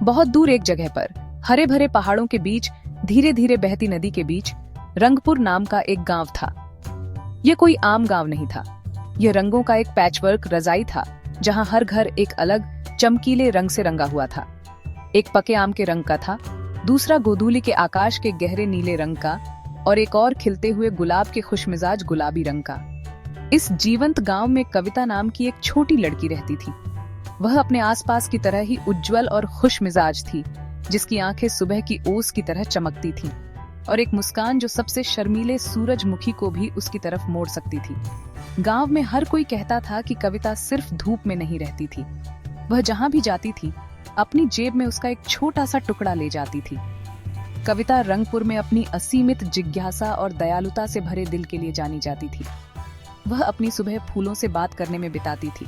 बहुत दूर एक जगह पर हरे भरे पहाड़ों के बीच धीरे धीरे बहती नदी के बीच रंगपुर नाम का एक गांव था। यह कोई आम गांव नहीं था। यह रंगों का एक पैचवर्क रजाई था, जहां हर घर एक अलग चमकीले रंग से रंगा हुआ था। एक पके आम के रंग का था, दूसरा गोधूली के आकाश के गहरे नीले रंग का और एक और खिलते हुए गुलाब के खुशमिजाज गुलाबी रंग का। इस जीवंत गांव में कविता नाम की एक छोटी लड़की रहती थी। वह अपने आसपास की तरह ही उज्जवल और खुशमिजाज थी, जिसकी आंखें सुबह की ओस की तरह चमकती थीं और एक मुस्कान जो सबसे शर्मीले सूरजमुखी को भी उसकी तरफ मोड़ सकती थी। गांव में हर कोई कहता था कि कविता सिर्फ धूप में नहीं रहती थी, वह जहां भी जाती थी अपनी जेब में उसका एक छोटा सा टुकड़ा ले जाती थी। कविता रंगपुर में अपनी असीमित जिज्ञासा और दयालुता से भरे दिल के लिए जानी जाती थी। वह अपनी सुबह फूलों से बात करने में बिताती थी,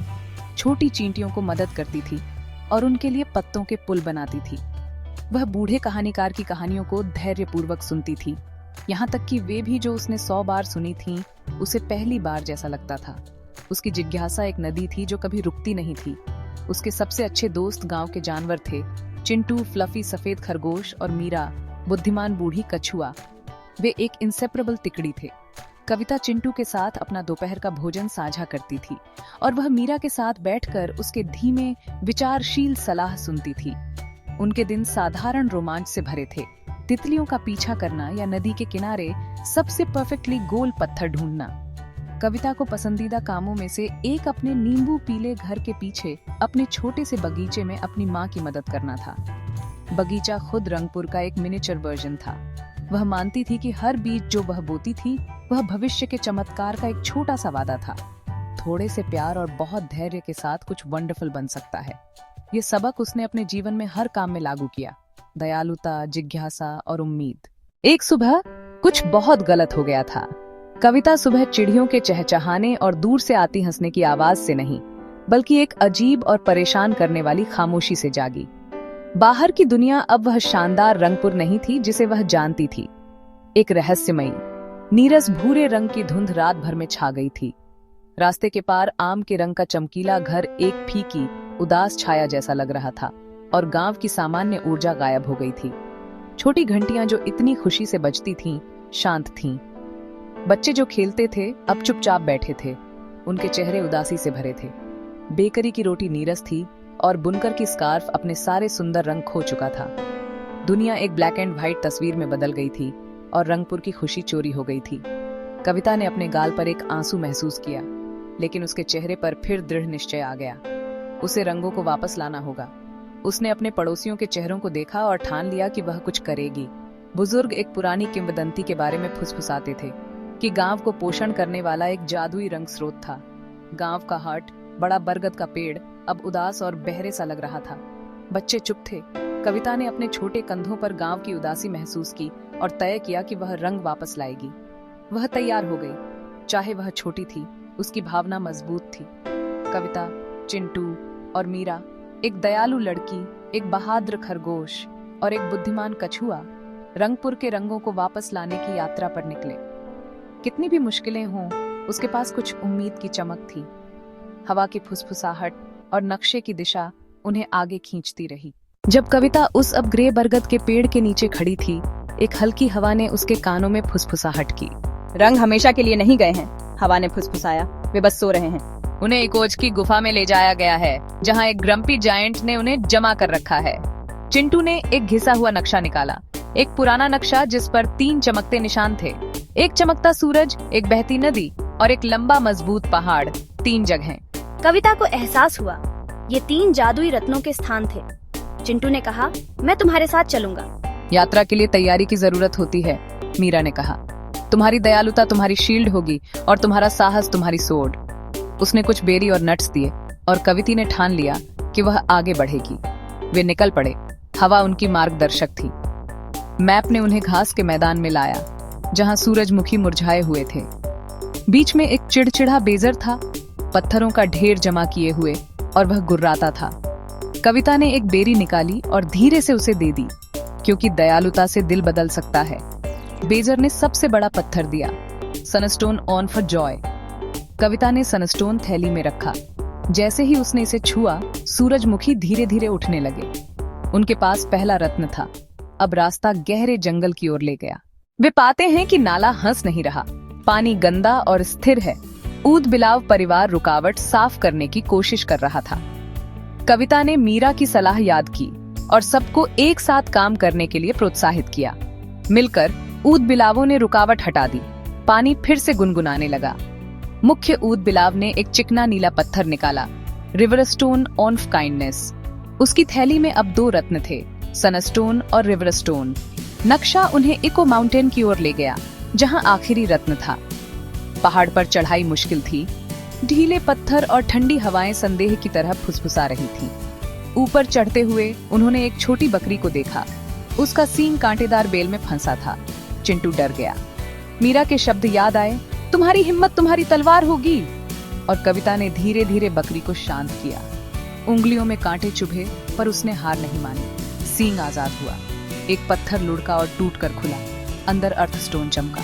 छोटी चींटियों को मदद करती थी और उनके लिए पत्तों के पुल बनाती थी। वह बूढ़े कहानीकार की कहानियों को धैर्यपूर्वक सुनती थी, यहाँ तक कि वे भी जो उसने 100 बार सुनी थीं, उसे पहली बार जैसा लगता था। उसकी जिज्ञासा एक नदी थी जो कभी रुकती नहीं थी। उसके सबसे अच्छे दोस्त गांव के जानवर थे, चिंटू फ्लफी सफेद खरगोश और मीरा बुद्धिमान बूढ़ी कछुआ। वे एक इंसेपरेबल तिकड़ी थे। कविता चिंटू के साथ अपना दोपहर का भोजन साझा करती थी और वह मीरा के साथ बैठकर उसके धीमे विचारशील सलाह सुनती थी। उनके दिन साधारण रोमांच से भरे थे। तितलियों का पीछा करना या नदी के किनारे सबसे परफेक्टली गोल पत्थर ढूंढना। कविता को पसंदीदा कामों में से एक अपने नींबू पीले घर के पीछे अपने छोटे से बगीचे में अपनी माँ की मदद करना था। बगीचा खुद रंगपुर का एक मिनिएचर वर्जन था। वह मानती थी कि हर बीज जो वह बोती थी वह भविष्य के चमत्कार का एक छोटा सा वादा था। थोड़े से प्यार और बहुत धैर्य के साथ कुछ वंडरफुल बन सकता है। ये सबक उसने अपने जीवन में हर काम में लागू किया। दयालुता, जिज्ञासा और उम्मीद। एक सुबह कुछ बहुत गलत हो गया था। कविता सुबह चिड़ियों के चहचहाने और दूर से आती हंसने की आवाज से नहीं, बल्कि एक अजीब और परेशान करने वाली खामोशी से जागी। बाहर की दुनिया अब वह शानदार रंगपुर नहीं थी जिसे वह जानती थी। एक रहस्यमयी नीरस भूरे रंग की धुंध रात भर में छा गई थी। रास्ते के पार आम के रंग का चमकीला घर एक फीकी उदास छाया जैसा लग रहा था और गांव की सामान्य ऊर्जा गायब हो गई थी। छोटी घंटियां जो इतनी खुशी से बजती थीं, शांत थीं। बच्चे जो खेलते थे अब चुपचाप बैठे थे, उनके चेहरे उदासी से भरे थे। बेकरी की रोटी नीरस थी और बुनकर की स्कार्फ अपने सारे सुंदर रंग खो चुका था। दुनिया एक ब्लैक एंड व्हाइट तस्वीर में बदल गई थी और रंगपुर की खुशी चोरी हो गई थी। कविता ने अपने गाल पर एक आंसू महसूस किया, लेकिन उसके चेहरे पर फिर दृढ़ निश्चय आ गया। उसे रंगों को वापस लाना होगा। उसने अपने पड़ोसियों के चेहरों को देखा और ठान लिया कि वह कुछ करेगी। बुजुर्ग एक पुरानी किंवदंती के बारे में फुसफुसाते थे कि गांव को पोषण करने वाला एक जादुई रंग स्रोत था। गांव का हाट, बड़ा बरगद का पेड़, अब उदास और बहरे सा लग रहा था। बच्चे चुप थे। कविता ने अपने छोटे कंधों पर गांव की उदासी महसूस की और तय किया कि वह रंग वापस लाएगी। वह तैयार हो गई। चाहे वह छोटी थी, उसकी भावना मजबूत थी। कविता, चिंटू और मीरा, एक दयालु लड़की, एक बहादुर खरगोश और एक बुद्धिमान कछुआ, रंगपुर के रंगों को वापस लाने की यात्रा पर निकले। कितनी भी मुश्किलें हों, उसके पास कुछ उम्मीद की चमक थी। हवा की फुसफुसाहट और नक्शे की दिशा उन्हें आगे खींचती रही। जब कविता उस अब ग्रे बरगद के पेड़ के नीचे खड़ी थी, एक हल्की हवा ने उसके कानों में फुसफुसाहट की। रंग हमेशा के लिए नहीं गए हैं, हवा ने फुसफुसाया। वे बस सो रहे हैं। उन्हें एक ओज की गुफा में ले जाया गया है, जहां एक ग्रम्पी जायंट ने उन्हें जमा कर रखा है। चिंटू ने एक घिसा हुआ नक्शा निकाला, एक पुराना नक्शा जिस पर 3 चमकते निशान थे। एक चमकता सूरज, एक बहती नदी और एक लंबा मजबूत पहाड़। 3 जगहें। कविता को एहसास हुआ ये 3 जादुई रत्नों के स्थान थे। चिंटू ने कहा, मैं तुम्हारे साथ चलूंगा। यात्रा के लिए तैयारी की जरूरत होती है, मीरा ने कहा। तुम्हारी दयालुता तुम्हारी शील्ड होगी और तुम्हारा साहस तुम्हारी सोर्ड। उसने कुछ बेरी और नट्स दिए और कविता ने ठान लिया कि वह आगे बढ़ेगी। वे निकल पड़े। हवा उनकी मार्गदर्शक थी। मैप ने उन्हें घास के मैदान में लाया, जहां सूरजमुखी मुरझाए हुए थे। बीच में एक चिड़चिड़ा बेजर था, पत्थरों का ढेर जमा किए हुए, और वह गुर्राता था। कविता ने एक बेरी निकाली और धीरे से उसे दे दी, क्योंकि दयालुता से दिल बदल सकता है। बेजर ने सबसे बड़ा पत्थर दिया, सनस्टोन ऑन फॉर जॉय। कविता ने सनस्टोन थैली में रखा। जैसे ही उसने इसे छुआ, सूरजमुखी धीरे धीरे उठने लगे। उनके पास पहला रत्न था। अब रास्ता गहरे जंगल की ओर ले गया। वे पाते हैं कि नाला हंस नहीं रहा, पानी गंदा और स्थिर है। ऊद बिलाव परिवार रुकावट साफ करने की कोशिश कर रहा था। कविता ने मीरा की सलाह याद की और सबको एक साथ काम करने के लिए प्रोत्साहित किया। मिलकर ऊद बिलावों ने रुकावट हटा दी। पानी फिर से गुनगुनाने लगा। मुख्य ऊद बिलाव ने एक चिकना नीला पत्थर निकाला, रिवर स्टोन ऑफ काइंडनेस। उसकी थैली में अब 2 रत्न थे, सनस्टोन और रिवर स्टोन। नक्शा उन्हें इको माउंटेन की ओर ले गया, जहां आखिरी रत्न था। पहाड़ पर चढ़ाई मुश्किल थी। ढीले पत्थर और ठंडी हवाएं संदेह की तरह फुसफुसा रही थीं। ऊपर चढ़ते हुए उन्होंने एक छोटी बकरी को देखा। उसका सींग कांटेदार बेल में फंसा था। चिंटू डर गया। मीरा के शब्द याद आए, तुम्हारी हिम्मत तुम्हारी तलवार होगी। और कविता ने धीरे धीरे बकरी को शांत किया। उंगलियों में कांटे चुभे, पर उसने हार नहीं मानी। सींग आजाद हुआ। एक पत्थर लुढ़का और टूटकर खुला। अंदर अर्थ स्टोन चमका।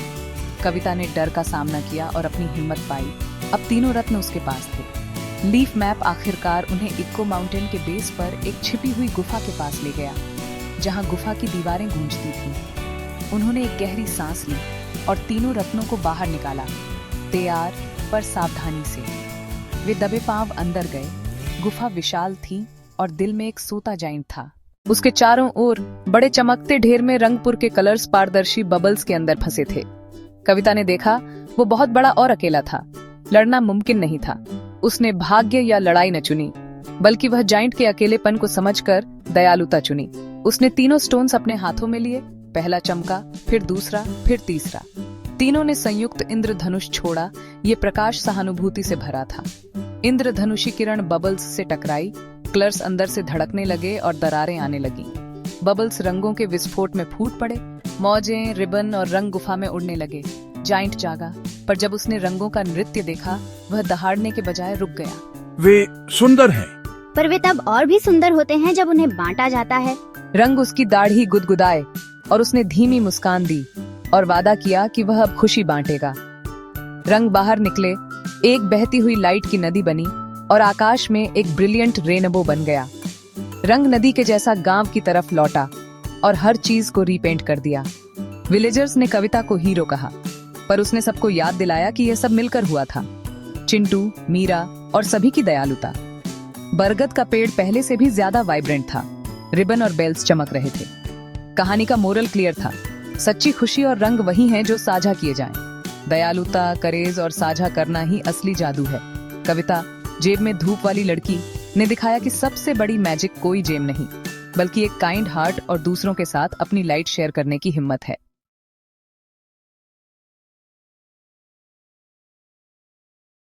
कविता ने डर का सामना किया और अपनी हिम्मत पाई। अब तीनों रत्न उसके पास थे। लीफ मैप आखिरकार उन्हें इको माउंटेन के बेस पर एक छिपी हुई गुफा के पास ले गया, जहां गुफा की दीवारें गूंजती थीं। उन्होंने एक गहरी सांस ली और तीनों रत्नों को बाहर निकाला, तैयार पर सावधानी से। वे दबे पांव अंदर गए। गुफा विशाल थी और दिल में एक सोता जाइंट था। उसके चारों ओर बड़े चमकते ढेर में रंगपुर के कलर्स पारदर्शी बबल्स के अंदर फंसे थे। कविता ने देखा, वो बहुत बड़ा और अकेला था। लड़ना मुमकिन नहीं था। उसने भाग्य या लड़ाई न चुनी, बल्कि वह जाइंट के अकेलेपन को समझकर दयालुता चुनी। उसने तीनों स्टोन्स अपने हाथों में लिए। पहला चमका, फिर दूसरा, फिर तीसरा। तीनों ने संयुक्त इंद्रधनुष छोड़ा। ये प्रकाश सहानुभूति से भरा था। इंद्रधनुषी किरण बबल्स से टकराई। कलर्स अंदर से धड़कने लगे और दरारें आने लगी। बबल्स रंगों के विस्फोट में फूट पड़े। मौजें, रिबन और रंग गुफा में उड़ने लगे। जाइंट जागा, पर जब उसने रंगों का नृत्य देखा, वह दहाड़ने के बजाय रुक गया। वे सुंदर हैं। पर वे तब और भी सुंदर होते हैं जब उन्हें बांटा जाता है। रंग उसकी दाढ़ी गुदगुदाए और उसने धीमी मुस्कान दी और वादा किया कि वह अब खुशी बांटेगा। रंग बाहर निकले। एक बहती हुई लाइट की नदी बनी और आकाश में एक ब्रिलियंट रेनबो बन गया। रंग नदी के जैसा गांव की तरफ लौटा और हर चीज को रीपेंट कर दिया। विलेजर्स ने कविता को हीरो कहा, पर उसने सबको याद दिलाया कि यह सब मिलकर हुआ था। चिंटू, मीरा और सभी की दयालुता। बरगद का पेड़ पहले से भी ज्यादा वाइब्रेंट था। रिबन और बेल्स चमक रहे थे। कहानी का मोरल क्लियर था। सच्ची खुशी और रंग वही हैं जो साझा किए जाएं। दयालुता, करेज और साझा करना ही असली जादू है। कविता, जेब में धूप वाली लड़की, ने दिखाया कि सबसे बड़ी मैजिक कोई जेब नहीं, बल्कि एक काइंड हार्ट और दूसरों के साथ अपनी लाइट शेयर करने की हिम्मत है।